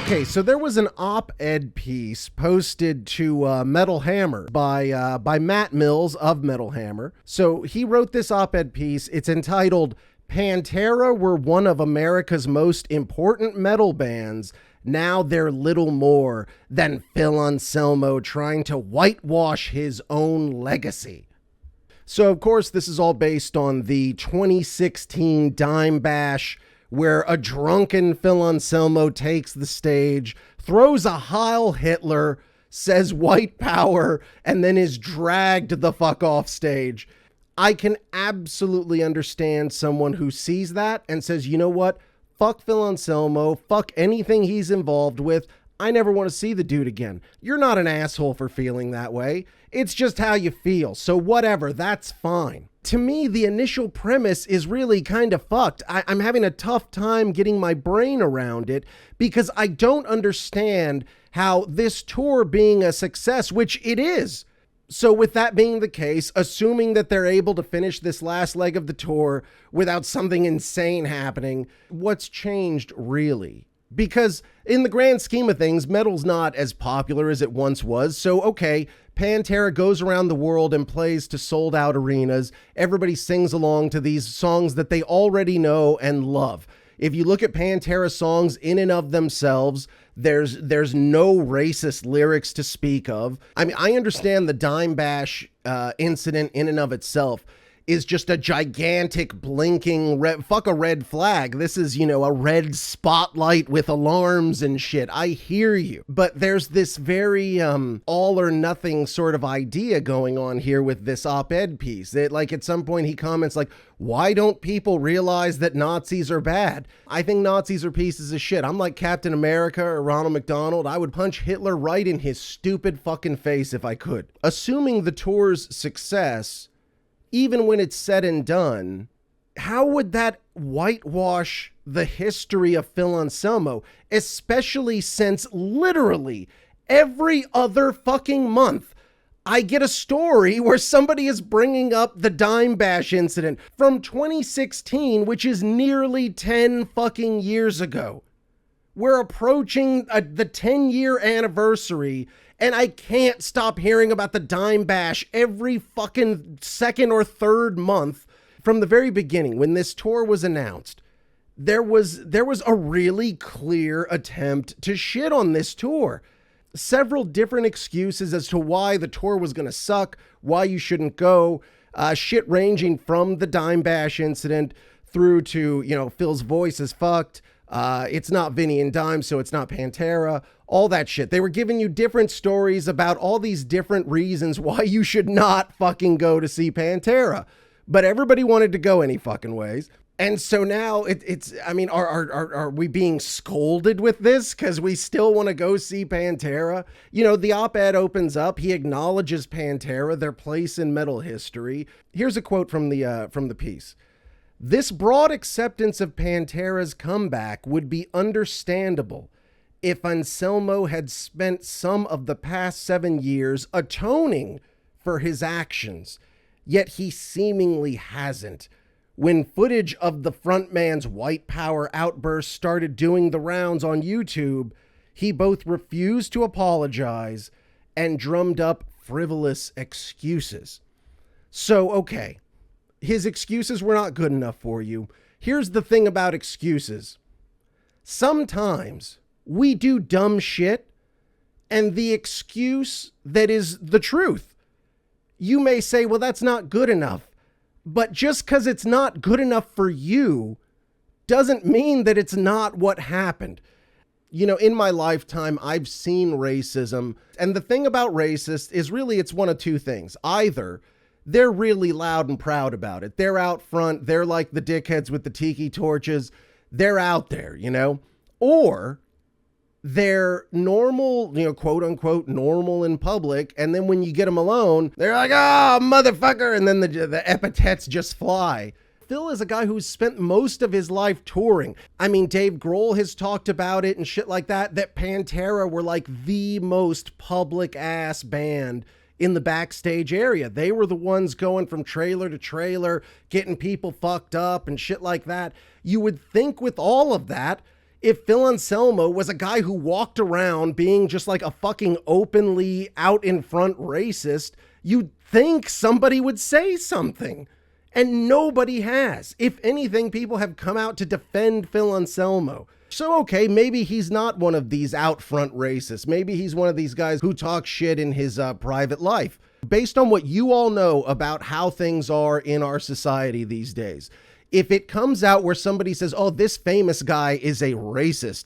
Okay, so there was an op-ed piece posted to Metal Hammer by Matt Mills of Metal Hammer. So he wrote this op-ed piece. It's entitled, "Pantera were one of America's most important metal bands. Now they're little more than Phil Anselmo trying to whitewash his own legacy." So, of course, this is all based on the 2016 Dimebash, where a drunken Phil Anselmo takes the stage, throws a Heil Hitler, says white power, and then is dragged the fuck off stage. I can absolutely understand someone who sees that and says, you know what? Fuck Phil Anselmo, fuck anything he's involved with. I never want to see the dude again. You're not an asshole for feeling that way. It's just how you feel. So whatever, that's fine. To me, the initial premise is really kind of fucked. I'm having a tough time getting my brain around it because I don't understand how this tour being a success, which it is. So with that being the case, assuming that they're able to finish this last leg of the tour without something insane happening, what's changed really? Because in the grand scheme of things, metal's not as popular as it once was. So, okay, Pantera goes around the world and plays to sold out arenas. Everybody sings along to these songs that they already know and love. If you look at Pantera songs in and of themselves, there's no racist lyrics to speak of. I mean, I understand the Dimebash incident in and of itself is just a gigantic blinking fuck a red flag. This is, a red spotlight with alarms and shit. I hear you. But there's this very all or nothing sort of idea going on here with this op-ed piece. That, like, at some point he comments like, why don't people realize that Nazis are bad? I think Nazis are pieces of shit. I'm like Captain America or Ronald McDonald. I would punch Hitler right in his stupid fucking face if I could. Assuming the tour's success, even when it's said and done, how would that whitewash the history of Phil Anselmo, especially since literally every other fucking month I get a story where somebody is bringing up the Dimebash incident from 2016, which is nearly 10 fucking years ago. We're approaching the 10-year anniversary, and I can't stop hearing about the Dimebash every fucking second or third month. From the very beginning, when this tour was announced, there was a really clear attempt to shit on this tour. Several different excuses as to why the tour was going to suck, why you shouldn't go, shit ranging from the Dimebash incident through to, Phil's voice is fucked. It's not Vinny and Dime, so it's not Pantera, all that shit. They were giving you different stories about all these different reasons why you should not fucking go to see Pantera. But everybody wanted to go any fucking ways. And so now are we being scolded with this because we still want to go see Pantera? The op-ed opens up. He acknowledges Pantera, their place in metal history. Here's a quote from the piece. "This broad acceptance of Pantera's comeback would be understandable if Anselmo had spent some of the past 7 years atoning for his actions, yet he seemingly hasn't. When footage of the frontman's white power outburst started doing the rounds on YouTube, he both refused to apologize and drummed up frivolous excuses." So, okay, his excuses were not good enough for you. Here's the thing about excuses. Sometimes we do dumb shit, and the excuse that is the truth. You may say, well, that's not good enough. But just because it's not good enough for you doesn't mean that it's not what happened. In my lifetime, I've seen racism. And the thing about racists is really it's one of two things. Either they're really loud and proud about it. They're out front. They're like the dickheads with the tiki torches. They're out there, Or they're normal, quote unquote, normal in public. And then when you get them alone, they're like, oh, motherfucker. And then the epithets just fly. Phil is a guy who's spent most of his life touring. I mean, Dave Grohl has talked about it and shit like that Pantera were like the most public ass band in the backstage area. They were the ones going from trailer to trailer, getting people fucked up and shit like that. You would think with all of that, If Phil Anselmo was a guy who walked around being just like a fucking openly out in front racist, you'd think somebody would say something. And nobody has. If anything, people have come out to defend Phil Anselmo. So, okay, maybe he's not one of these out front racists. Maybe he's one of these guys who talk shit in his private life. Based on what you all know about how things are in our society these days, if it comes out where somebody says, oh, this famous guy is a racist,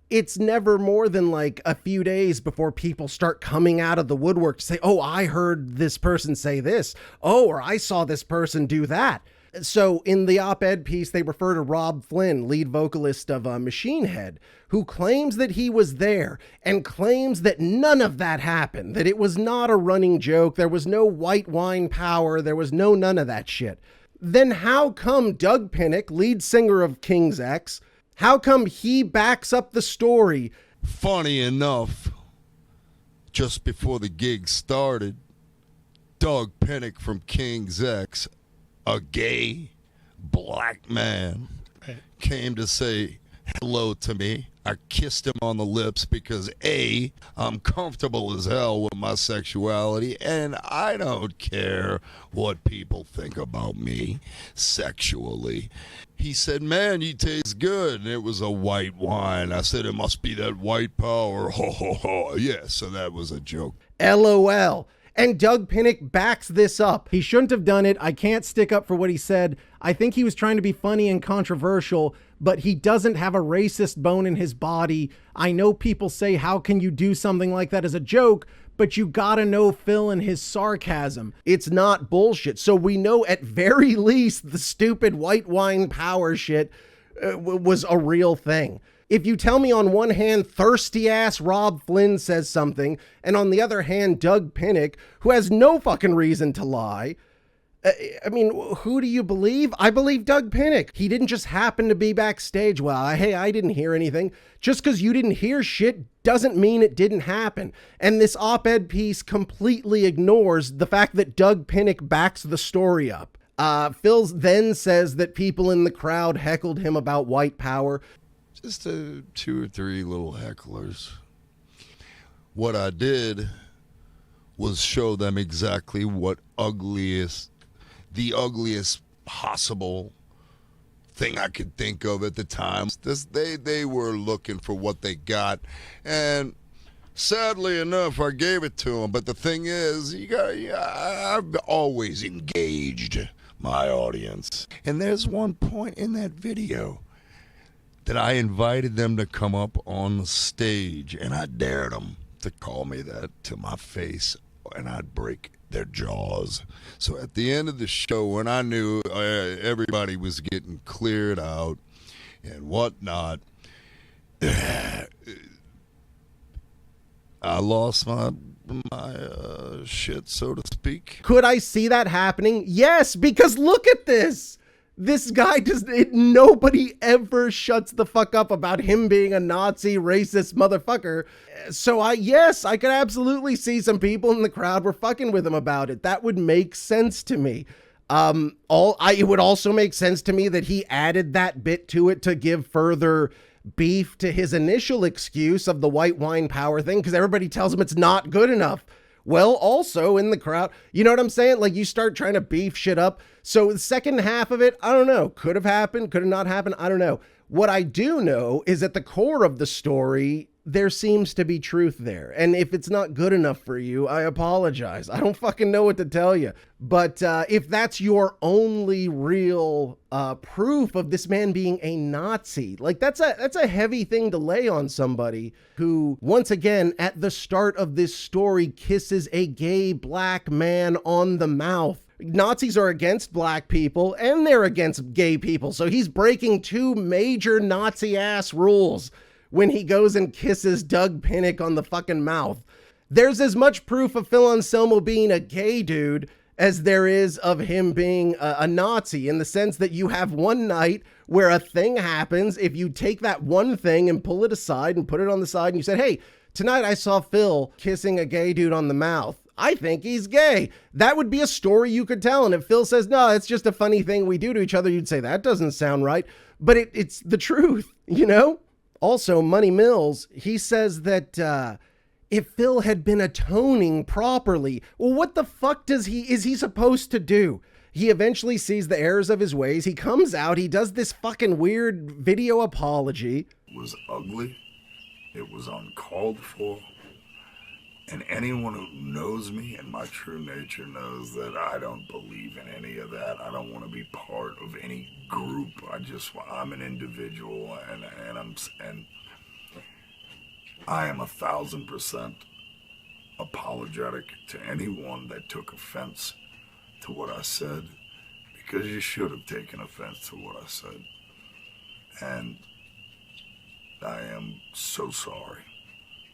it's never more than like a few days before people start coming out of the woodwork to say, oh, I heard this person say this. Oh, or I saw this person do that. So in the op-ed piece, they refer to Rob Flynn, lead vocalist of Machine Head, who claims that he was there and claims that none of that happened, that it was not a running joke. There was no white wine power. There was none of that shit. Then how come Doug Pinnick, lead singer of King's X, how come he backs up the story? Funny enough, just before the gig started, Doug Pinnick from King's X, a gay black man, came to say hello to me. I kissed him on the lips because A, I'm comfortable as hell with my sexuality, and I don't care what people think about me sexually. He said, man, you taste good. And it was a white wine. I said, it must be that white power. Ho, ho, ho. Yeah, so that was a joke. LOL. And Doug Pinnick backs this up. He shouldn't have done it. I can't stick up for what he said. I think he was trying to be funny and controversial, but he doesn't have a racist bone in his body. I know people say, how can you do something like that as a joke? But you gotta know Phil and his sarcasm. It's not bullshit. So we know at very least the stupid white wine power shit was a real thing. If you tell me on one hand, thirsty ass Rob Flynn says something, and on the other hand, Doug Pinnick, who has no fucking reason to lie, I mean, who do you believe? I believe Doug Pinnick. He didn't just happen to be backstage. Well, hey, I didn't hear anything. Just because you didn't hear shit doesn't mean it didn't happen. And this op-ed piece completely ignores the fact that Doug Pinnick backs the story up. Phil then says that people in the crowd heckled him about white power. Just 2 or 3 little hecklers. What I did was show them exactly what the ugliest possible thing I could think of at the time. They were looking for what they got, and sadly enough, I gave it to them. But the thing is, I've always engaged my audience, and there's one point in that video that I invited them to come up on the stage, and I dared them to call me that to my face, and I'd break their jaws. So at the end of the show, when I knew everybody was getting cleared out and whatnot, I lost my shit, so to speak. Could I see that happening? Yes, because look at this. This guy nobody ever shuts the fuck up about him being a Nazi racist motherfucker. So I could absolutely see some people in the crowd were fucking with him about it. That would make sense to me. It would also make sense to me that he added that bit to it to give further beef to his initial excuse of the white wine power thing, because everybody tells him it's not good enough. Well, also in the crowd, you know what I'm saying? Like, you start trying to beef shit up. So the second half of it, I don't know. Could have happened, could have not happened. I don't know. What I do know is at the core of the story, there seems to be truth there. And if it's not good enough for you, I apologize. I don't fucking know what to tell you. But if that's your only real proof of this man being a Nazi, like that's a heavy thing to lay on somebody who, once again, at the start of this story, kisses a gay black man on the mouth. Nazis are against black people and they're against gay people. So he's breaking 2 major Nazi ass rules when he goes and kisses Doug Pinnick on the fucking mouth. There's as much proof of Phil Anselmo being a gay dude as there is of him being a Nazi, in the sense that you have one night where a thing happens. If you take that one thing and pull it aside and put it on the side and you said, hey, tonight I saw Phil kissing a gay dude on the mouth, I think he's gay. That would be a story you could tell. And if Phil says, no, it's just a funny thing we do to each other, you'd say, that doesn't sound right. But it's the truth, you know? Also, Money Mills, he says that if Phil had been atoning properly, well, what the fuck is he supposed to do? He eventually sees the errors of his ways. He comes out, he does this fucking weird video apology. It was ugly. It was uncalled for. And anyone who knows me and my true nature knows that I don't believe in any of that. I don't want to be part of any group. I'm an individual, and I am 1,000% apologetic to anyone that took offense to what I said, because you should have taken offense to what I said. And I am so sorry.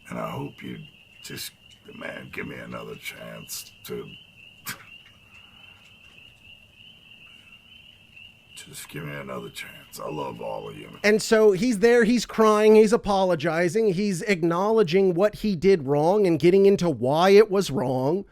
And I hope you just, man, give me another chance to just give me another chance. I love all of you. And so he's there, he's crying, he's apologizing, he's acknowledging what he did wrong and getting into why it was wrong.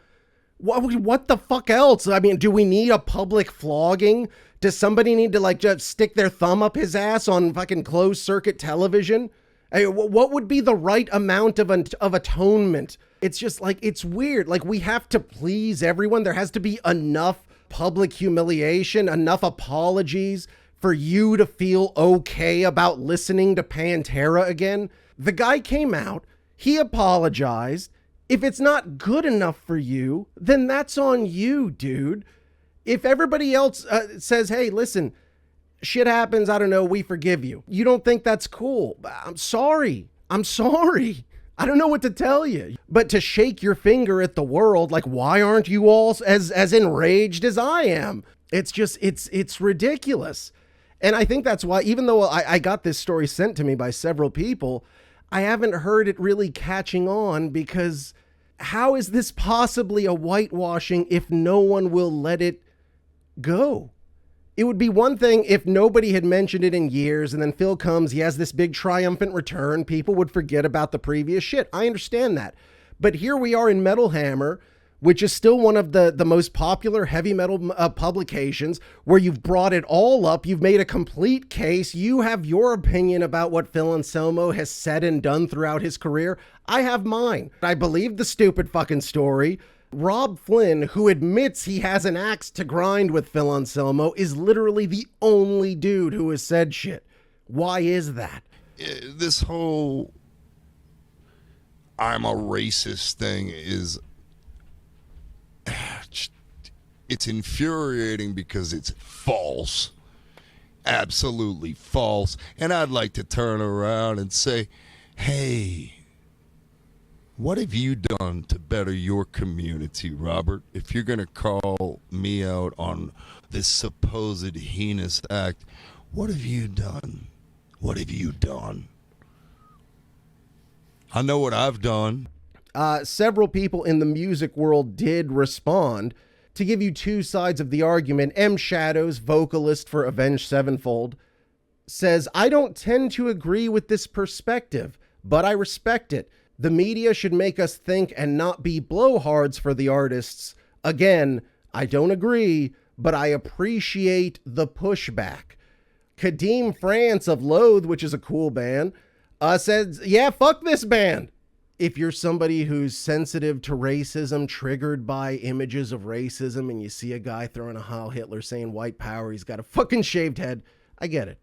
What the fuck else? I mean, do we need a public flogging? Does somebody need to like just stick their thumb up his ass on fucking closed circuit television? Hey, what would be the right amount of atonement? It's just like, it's weird. Like, we have to please everyone. There has to be enough public humiliation, enough apologies for you to feel okay about listening to Pantera again. The guy came out, he apologized. If it's not good enough for you, then that's on you, dude. If everybody else says, hey, listen, shit happens, I don't know, we forgive you. You don't think that's cool. I'm sorry. I don't know what to tell you. But to shake your finger at the world, like, why aren't you all as enraged as I am? It's just, it's ridiculous. And I think that's why, even though I got this story sent to me by several people, I haven't heard it really catching on, because how is this possibly a whitewashing if no one will let it go? It would be one thing if nobody had mentioned it in years, and then Phil comes, he has this big triumphant return, people would forget about the previous shit. I understand that. But here we are in Metal Hammer, which is still one of the most popular heavy metal publications, where you've brought it all up, you've made a complete case, you have your opinion about what Phil Anselmo has said and done throughout his career. I have mine. I believe the stupid fucking story. Rob Flynn, who admits he has an axe to grind with Phil Anselmo, is literally the only dude who has said shit. Why is that? This whole I'm a racist thing is, it's infuriating because it's false. Absolutely false. And I'd like to turn around and say, hey, what have you done to better your community, Robert? If you're going to call me out on this supposed heinous act, what have you done? What have you done? I know what I've done. Several people in the music world did respond. To give you two sides of the argument, M. Shadows, vocalist for Avenged Sevenfold, says, I don't tend to agree with this perspective, but I respect it. The media should make us think and not be blowhards for the artists. Again, I don't agree, but I appreciate the pushback. Kadeem France of Loathe, which is a cool band, says, yeah, fuck this band. If you're somebody who's sensitive to racism, triggered by images of racism, and you see a guy throwing a Heil Hitler saying white power, he's got a fucking shaved head. I get it.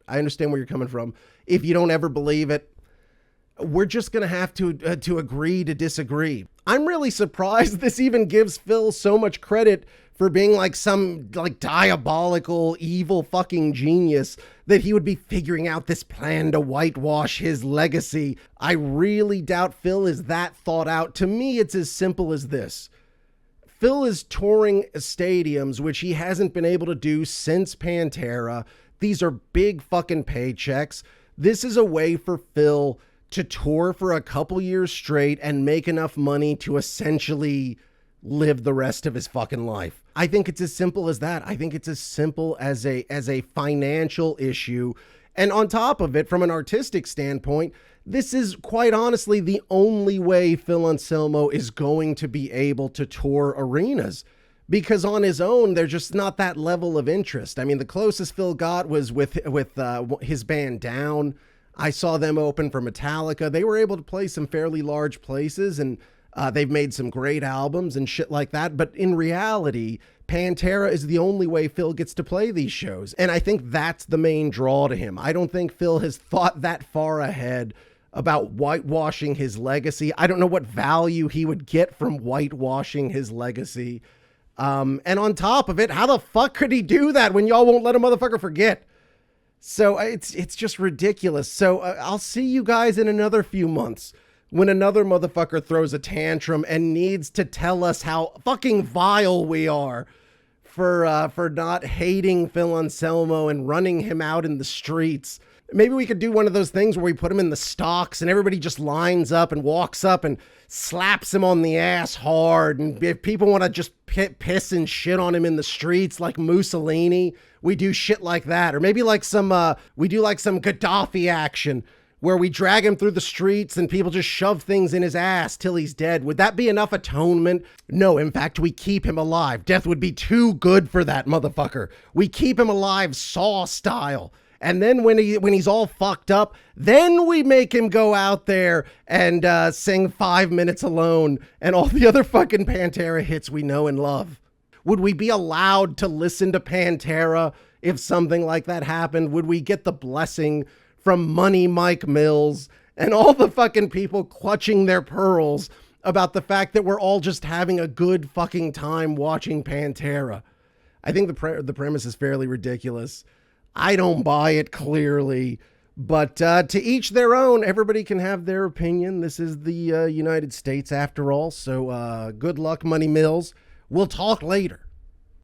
I understand where you're coming from. If you don't ever believe it, we're just going to have to agree to disagree. I'm really surprised this even gives Phil so much credit for being like some like diabolical, evil fucking genius, that he would be figuring out this plan to whitewash his legacy. I really doubt Phil is that thought out. To me, it's as simple as this. Phil is touring stadiums, which he hasn't been able to do since Pantera. These are big fucking paychecks. This is a way for Phil to tour for a couple years straight and make enough money to essentially live the rest of his fucking life. I think it's as simple as that. I think it's as simple as a financial issue. And on top of it, from an artistic standpoint, this is quite honestly the only way Phil Anselmo is going to be able to tour arenas, because on his own, there's just not that level of interest. I mean, the closest Phil got was with his band Down. I saw them open for Metallica. They were able to play some fairly large places, and they've made some great albums and shit like that. But in reality, Pantera is the only way Phil gets to play these shows. And I think that's the main draw to him. I don't think Phil has thought that far ahead about whitewashing his legacy. I don't know what value he would get from whitewashing his legacy. And on top of it, how the fuck could he do that when y'all won't let a motherfucker forget? So it's just ridiculous. So I'll see you guys in another few months when another motherfucker throws a tantrum and needs to tell us how fucking vile we are for not hating Phil Anselmo and running him out in the streets. Maybe we could do one of those things where we put him in the stocks and everybody just lines up and walks up and slaps him on the ass hard. And if people want to just piss and shit on him in the streets like Mussolini, we do shit like that. Or maybe like we do like some Gaddafi action where we drag him through the streets and people just shove things in his ass till he's dead. Would that be enough atonement? No, in fact, we keep him alive. Death would be too good for that motherfucker. We keep him alive Saw style. And then when he's all fucked up, then we make him go out there and sing 5 Minutes Alone and all the other fucking Pantera hits we know and love. Would we be allowed to listen to Pantera if something like that happened? Would we get the blessing from Money Mike Mills and all the fucking people clutching their pearls about the fact that we're all just having a good fucking time watching Pantera? I think the premise is fairly ridiculous. I don't buy it, clearly, but to each their own. Everybody can have their opinion. This is the United States after all, so good luck, Money Mills. We'll talk later.